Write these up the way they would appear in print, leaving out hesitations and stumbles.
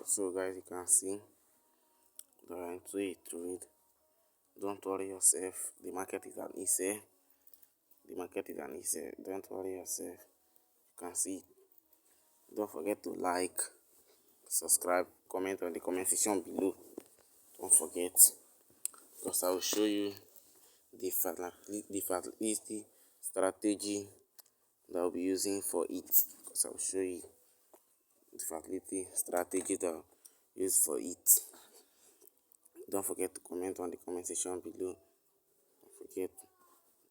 So guys, you can see we are into a trade. Don't worry yourself. The market is an easy. The market is an easy. Don't worry yourself. You can see. Don't forget to like, subscribe, comment on the comment section below. Don't forget, because I will show you the volatility strategy that I'll be using for it. Because I will show you the volatility strategy that I'll use for it. Don't forget to comment on the comment section below.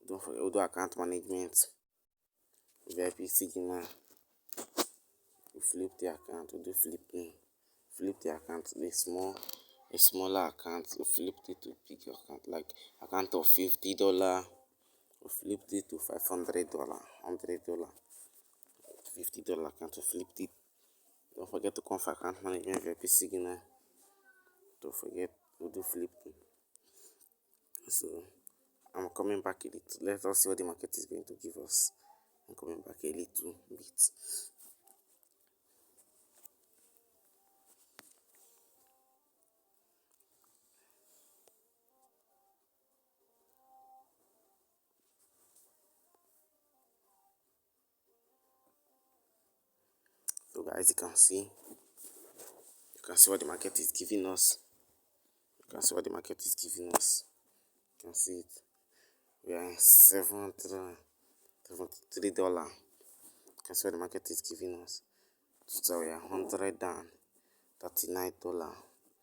Don't forget, we'll do account management, VIP signal. We flip the account, we do flip the account, a smaller account, we flipped it to bigger account, like account of $50, we flipped it to $500, $100, $50 account, we flipped it. Don't forget to come for account management, VIP signal. Don't forget, we do flipping. So I'm coming back a little. Let us see what the market is going to give us. I'm coming back a little bit. So guys, you can see what the market is giving us. You can see what the market is giving us. You can see it. We are in $73. You can see what the market is giving us. So we are $139.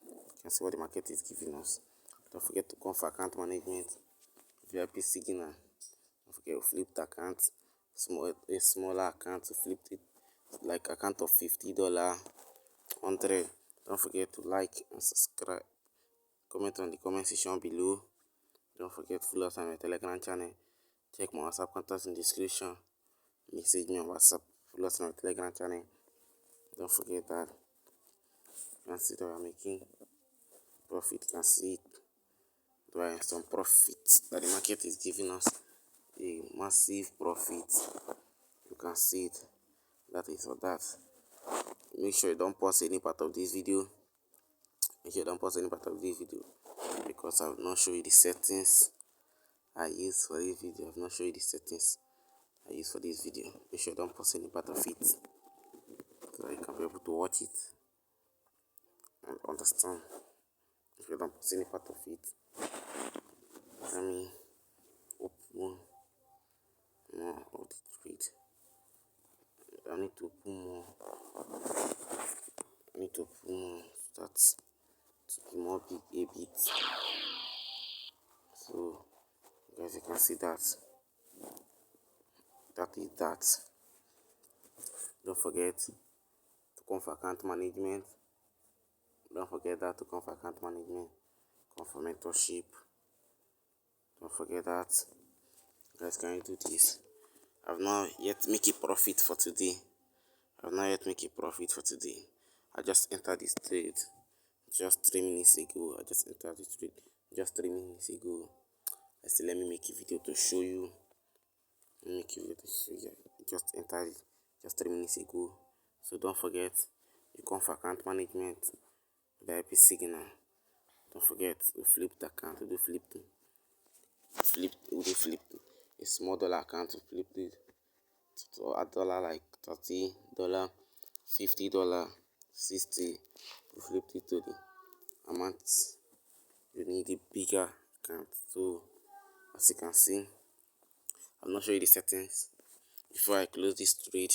You can see what the market is giving us. Don't forget to come for account management, VIP signal. Don't forget to flip the account, a smaller account, to flip it like account of $50, 100. Don't forget to like and subscribe. Comment on the comment section below. Don't forget to follow us on my Telegram channel. Check my WhatsApp contacts in the description. Message me on WhatsApp. Follow us on my Telegram channel. Don't forget that. You can see that we are making profit. You can see it. There are some profits that the market is giving us. A massive profit. You can see it. That is for that. Make sure you don't pause any part of this video. Because I will not show you the settings I use for this video. Make sure you don't pause any part of it, so that you can be able to watch it and understand. If you don't pause any part of it, let me open more of the trade. I need to open more. So that to be more big a bit. So guys, you can see that. That is that. Don't forget to come for account management. Don't forget that to come for account management. Come for mentorship. Don't forget that. Guys, can you do this? I've not yet make a profit for today. I just entered this trade just 3 minutes ago. I said, let me make a video to show you. I just entered it just 3 minutes ago. So don't forget, you come for account management, VIP signal. Don't forget, we flip the account. We do flip a small dollar account. We flip it to a dollar, like $30, $50, 60. We flipped it to the amount you need, a bigger account. So as you can see, I'll not show you the settings. Before I close this trade,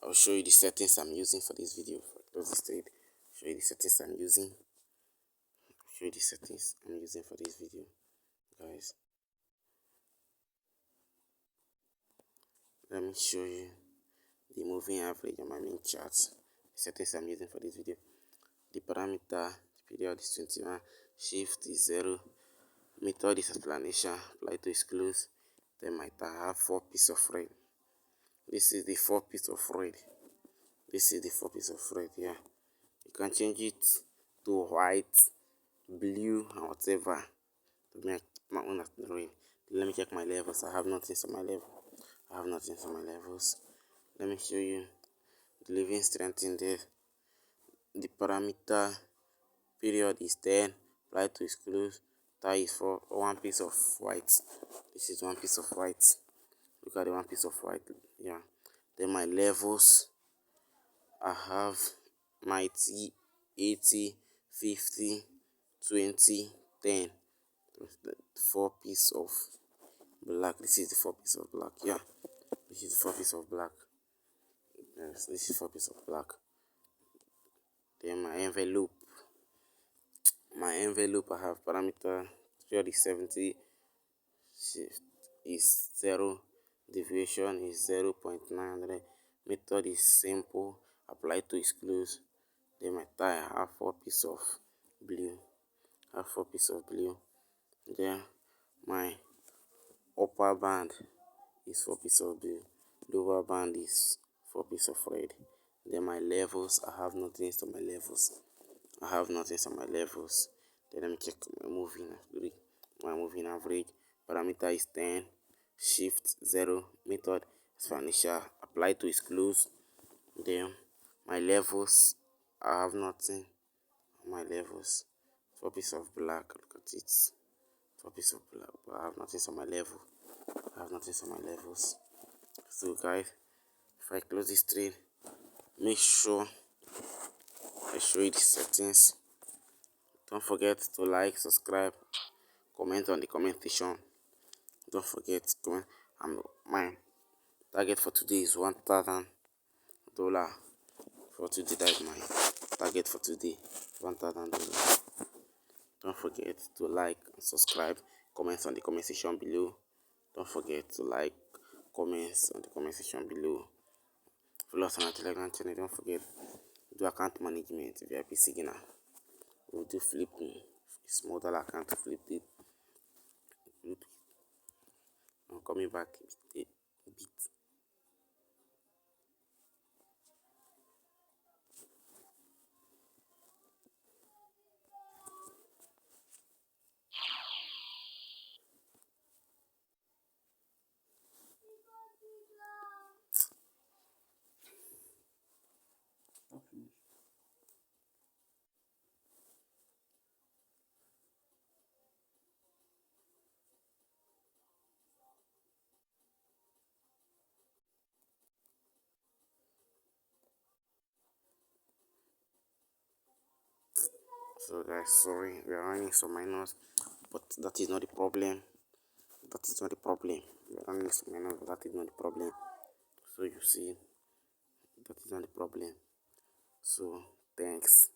I'll show you the settings I'm using for this video. Show you the settings I'm using. For this video, guys. Let me show you the moving average on my main chart. The settings I'm using for this video. The parameter, the period is 21, shift is 0, method is explanation, apply to exclude. Then might have 4 pieces of red. This is the 4 piece of red. Yeah. You can change it to white, blue, and whatever to make my own red. Let me check my levels. I have nothing on my levels. Let me show you the living strength in there. the parameter period is 10, apply to exclude, tie is for one piece of white. This is one piece of white. Look at the one piece of white. Yeah. Then my levels, I have 90, 80, 50, 20, 10. The four piece of black. This is the four piece of black. Yeah. This is the four piece of black. Yes, this is four piece of black. Then my envelope, I have parameter 3070, shift is 0, deviation is 0.900, method is simple, apply to exclude. Then my tie, I have four piece of blue. Then my upper band is four piece of blue, lower band is four piece of red. Then my levels, I have nothing to my levels. Then let me check my moving average. Parameter is 10, shift 0, method is financial, apply to exclude. Then my levels, I have nothing on my levels. Four piece of black, look at it. Four piece of black, but I have nothing on my level. So guys, if I close this trade, make sure I show you the settings. Don't forget to like, subscribe, comment on the comment section. Don't forget to comment. My target for today is $1,000 for today. That is my target for today, $1,000. Don't forget to like and subscribe. Comments on the comment section below. Don't forget to like, comments on the comment section below. Follow us on our Telegram channel. Don't forget do account management, VIP signal. We'll do flipping, small dollar account, flip it. I'm coming back a bit. So guys, sorry, we are running some minus, but that is not the problem. We are running some minus, but that is not the problem. So you see, that is not the problem. So thanks.